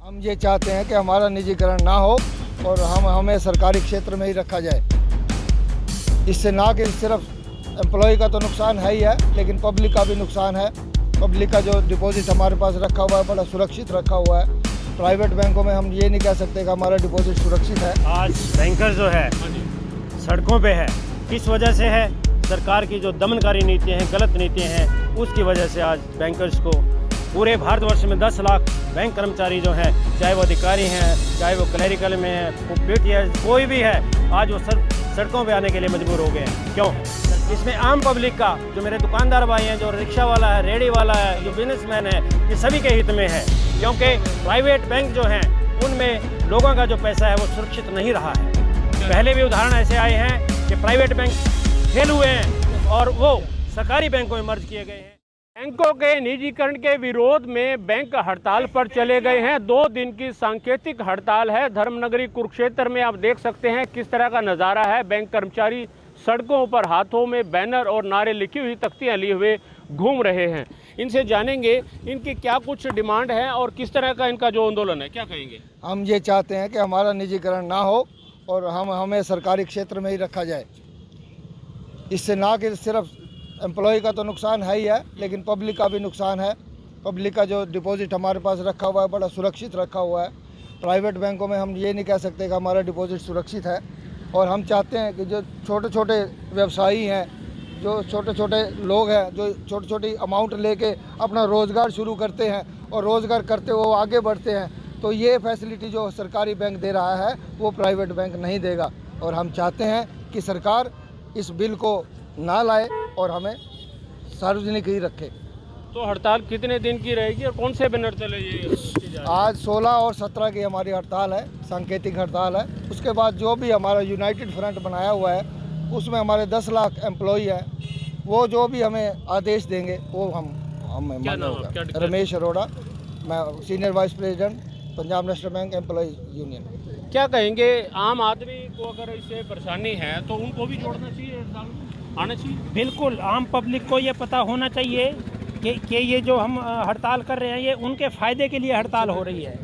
हम ये चाहते हैं कि हमारा निजीकरण ना हो और हमें सरकारी क्षेत्र में ही रखा जाए। इससे ना कि सिर्फ एम्प्लॉय का तो नुकसान है ही है, लेकिन पब्लिक का भी नुकसान है। पब्लिक का जो डिपॉजिट हमारे पास रखा हुआ है बड़ा सुरक्षित रखा हुआ है। प्राइवेट बैंकों में हम ये नहीं कह सकते कि हमारा डिपॉजिट सुरक्षित है। आज बैंकर जो है सड़कों पे है, किस वजह से है? सरकार की जो दमनकारी नीतियाँ हैं, गलत नीतियाँ हैं, उसकी वजह से आज बैंकर्स को पूरे भारतवर्ष में 10 लाख बैंक कर्मचारी जो हैं, चाहे वो अधिकारी हैं, चाहे वो क्लरिकल में है, वो पीटीएस कोई भी है, आज वो सड़कों पे आने के लिए मजबूर हो गए हैं। क्यों? इसमें आम पब्लिक का, जो मेरे दुकानदार भाई हैं, जो रिक्शा वाला है, रेडी वाला है, जो बिजनेसमैन है, ये सभी के हित में है। क्योंकि प्राइवेट बैंक जो हैं उनमें लोगों का जो पैसा है वो सुरक्षित नहीं रहा है। पहले भी उदाहरण ऐसे आए हैं कि प्राइवेट बैंक फेल हुए हैं और वो सरकारी बैंकों में मर्ज किए गए हैं। बैंकों के निजीकरण के विरोध में बैंक हड़ताल पर चले गए हैं। 2 दिन की सांकेतिक हड़ताल है। धर्मनगरी कुरुक्षेत्र में आप देख सकते हैं किस तरह का नज़ारा है। बैंक कर्मचारी सड़कों पर हाथों में बैनर और नारे लिखी हुई तख्तियां लिए हुए घूम रहे हैं। इनसे जानेंगे इनकी क्या कुछ डिमांड है और किस तरह का इनका जो आंदोलन है, क्या कहेंगे? हम ये चाहते हैं कि हमारा निजीकरण ना हो और हमें सरकारी क्षेत्र में ही रखा जाए। इससे ना कि सिर्फ एम्प्लॉय का तो नुकसान है ही है, लेकिन पब्लिक का भी नुकसान है। पब्लिक का जो डिपॉजिट हमारे पास रखा हुआ है बड़ा सुरक्षित रखा हुआ है। प्राइवेट बैंकों में हम ये नहीं कह सकते कि हमारा डिपॉजिट सुरक्षित है। और हम चाहते हैं कि जो छोटे छोटे व्यवसायी हैं, जो छोटे छोटे लोग हैं, जो छोटी छोटी अमाउंट लेके अपना रोज़गार शुरू करते हैं और रोज़गार करते वो आगे बढ़ते हैं, तो ये फैसिलिटी जो सरकारी बैंक दे रहा है वो प्राइवेट बैंक नहीं देगा। और हम चाहते हैं कि सरकार इस बिल को ना लाए और हमें सार्वजनिक ही रखे। तो हड़ताल कितने दिन की रहेगी और कौन से बैनर चले? आज 16 और 17 की हमारी हड़ताल है, सांकेतिक हड़ताल है। उसके बाद जो भी हमारा यूनाइटेड फ्रंट बनाया हुआ है उसमें हमारे 10 लाख एम्प्लॉई हैं, वो जो भी हमें आदेश देंगे वो हम मानना होगा। रमेश अरोड़ा, मैं senior vice president Punjab National bank employee union. क्या कहेंगे, आम आदमी को अगर इससे परेशानी है तो उनको भी जोड़ना चाहिए, आना चाहिए? बिल्कुल, आम पब्लिक को ये पता होना चाहिए कि ये जो हम हड़ताल कर रहे हैं ये उनके फ़ायदे के लिए हड़ताल हो रही है।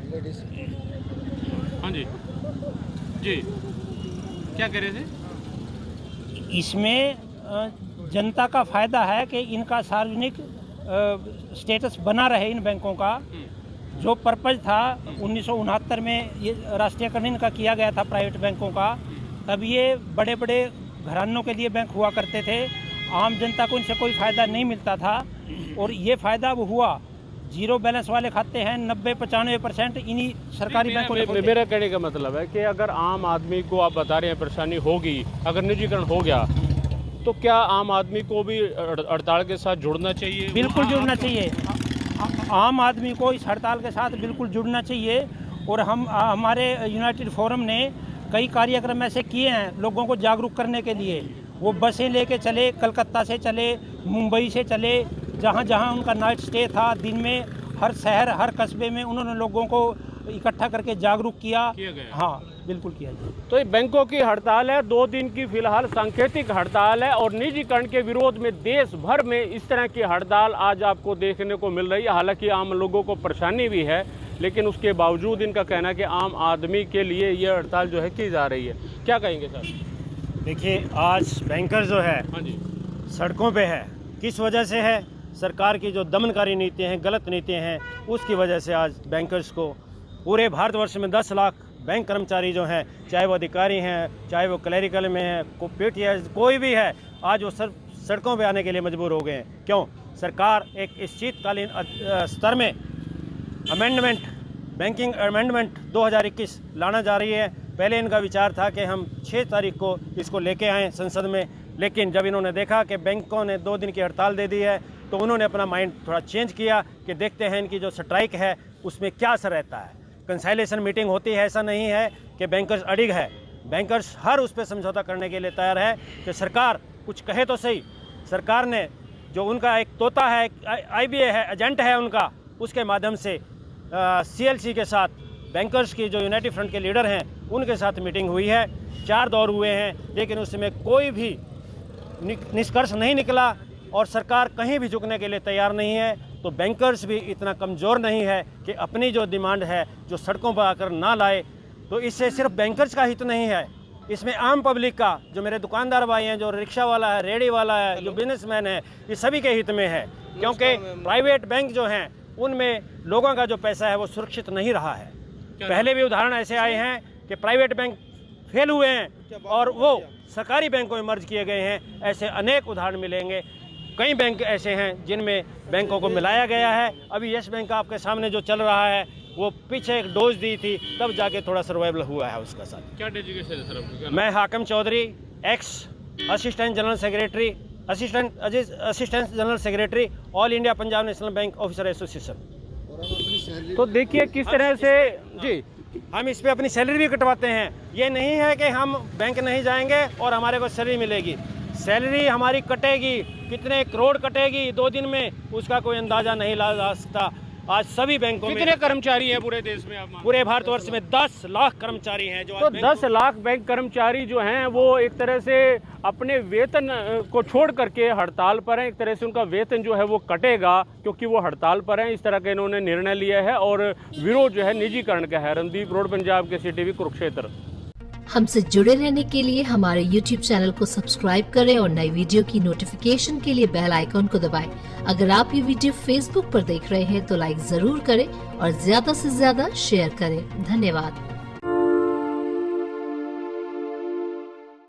हाँ जी जी, क्या कह रहे थे? इसमें जनता का फ़ायदा है कि इनका सार्वजनिक स्टेटस बना रहे इन बैंकों का। जो पर्पज़ था 1969 में ये राष्ट्रीयकरण इनका किया गया था प्राइवेट बैंकों का, तब ये बड़े बड़े घरानों के लिए बैंक हुआ करते थे। आम जनता को इनसे कोई फ़ायदा नहीं मिलता था और ये फ़ायदा अब हुआ। जीरो बैलेंस वाले खाते हैं 90-95% इन्हीं सरकारी बैंकों में। मेरा कहने का मतलब है कि अगर आम आदमी को आप बता रहे हैं परेशानी होगी, अगर निजीकरण हो गया तो क्या आम आदमी को भी हड़ताल के साथ जुड़ना चाहिए? बिल्कुल जुड़ना चाहिए। आम आदमी को इस हड़ताल के साथ बिल्कुल जुड़ना चाहिए। और हमारे यूनाइटेड फोरम ने कई कार्यक्रम ऐसे किए हैं लोगों को जागरूक करने के लिए। वो बसें लेके चले, कलकत्ता से चले, मुंबई से चले, जहाँ जहाँ उनका नाइट स्टे था, दिन में हर शहर हर कस्बे में उन्होंने लोगों को इकट्ठा करके जागरूक किया गया। हाँ, बिल्कुल किया जाए। तो ये बैंकों की हड़ताल है, 2 दिन की फिलहाल सांकेतिक हड़ताल है और निजीकरण के विरोध में देश भर में इस तरह की हड़ताल आज आपको देखने को मिल रही है। हालांकि आम लोगों को परेशानी भी है, लेकिन उसके बावजूद इनका कहना है कि आम आदमी के लिए ये हड़ताल जो है की जा रही है। क्या कहेंगे सर? देखिए, आज बैंकर जो है हाँ जी सड़कों पे है, किस वजह से है? सरकार की जो दमनकारी नीतियाँ हैं, गलत नीतियाँ हैं, उसकी वजह से आज बैंकर्स को पूरे भारतवर्ष में 10 लाख बैंक कर्मचारी जो हैं, चाहे वो अधिकारी हैं, चाहे वो क्लरिकल में है, पीटीएस कोई भी है, आज वो सड़कों पे आने के लिए मजबूर हो गए हैं। क्यों? सरकार एक इस शीतकालीन स्तर में बैंकिंग अमेंडमेंट 2021 लाना जा रही है। पहले इनका विचार था कि हम 6 तारीख को इसको लेके आएँ संसद में, लेकिन जब इन्होंने देखा कि बैंकों ने 2 दिन की हड़ताल दे दी है तो उन्होंने अपना माइंड थोड़ा चेंज किया कि देखते हैं इनकी जो स्ट्राइक है उसमें क्या असर रहता है। कंसाइलेशन मीटिंग होती है, ऐसा नहीं है कि बैंकर्स अडिग है। बैंकर्स हर उस पर समझौता करने के लिए तैयार है कि सरकार कुछ कहे तो सही। सरकार ने जो उनका एक तोता है, IBA है, एजेंट है उनका, उसके माध्यम से CLC के साथ बैंकर्स की जो यूनाइटेड फ्रंट के लीडर हैं उनके साथ मीटिंग हुई है। 4 दौर हुए हैं, लेकिन उसमें कोई भी निष्कर्ष नहीं निकला और सरकार कहीं भी झुकने के लिए तैयार नहीं है। तो बैंकर्स भी इतना कमज़ोर नहीं है कि अपनी जो डिमांड है जो सड़कों पर आकर ना लाए। तो इससे सिर्फ बैंकर्स का हित नहीं है, इसमें आम पब्लिक का, जो मेरे दुकानदार भाई हैं, जो रिक्शा वाला है, रेहड़ी वाला है, जो बिजनेसमैन है, ये सभी के हित में है। क्योंकि प्राइवेट बैंक जो हैं उनमें लोगों का जो पैसा है वो सुरक्षित नहीं रहा है। पहले भी उदाहरण ऐसे आए हैं कि प्राइवेट बैंक फेल हुए हैं और वो सरकारी बैंकों में मर्ज किए गए हैं। ऐसे अनेक उदाहरण मिलेंगे। कई बैंक ऐसे हैं जिनमें बैंकों को मिलाया गया है। अभी यस बैंक आपके सामने जो चल रहा है वो पीछे एक डोज दी थी तब जाके थोड़ा सर्वाइवल हुआ है उसका साथ। क्या डेजिग्नेशन है सर आपका? मैं Hakim Chaudhary, ex assistant general secretary, assistant general secretary, all India Punjab National Bank officer association. तो देखिए किस तरह से जी हम इस पे अपनी सैलरी भी कटवाते हैं। ये नहीं है कि हम बैंक नहीं जाएंगे और हमारे को सैलरी मिलेगी। सैलरी हमारी कटेगी, कितने करोड़ कटेगी 2 दिन में, उसका कोई अंदाजा नहीं लगा जा सकता। आज सभी बैंकों में कितने कर्मचारी हैं पूरे देश में? आप पूरे भारतवर्ष में 10 लाख कर्मचारी हैं जो तो 10 लाख बैंक कर्मचारी जो हैं वो एक तरह से अपने वेतन को छोड़ करके हड़ताल पर हैं। एक तरह से उनका वेतन जो है वो कटेगा क्योंकि वो हड़ताल पर हैं। इस तरह का इन्होंने निर्णय लिया है और विरोध जो है निजीकरण का है। रणदीप रोड, पंजाब के CTV कुरुक्षेत्र। हमसे जुड़े रहने के लिए हमारे YouTube चैनल को सब्सक्राइब करें और नई वीडियो की नोटिफिकेशन के लिए बेल आइकॉन को दबाएं। अगर आप ये वीडियो Facebook पर देख रहे हैं तो लाइक जरूर करें और ज्यादा से ज्यादा शेयर करें। धन्यवाद।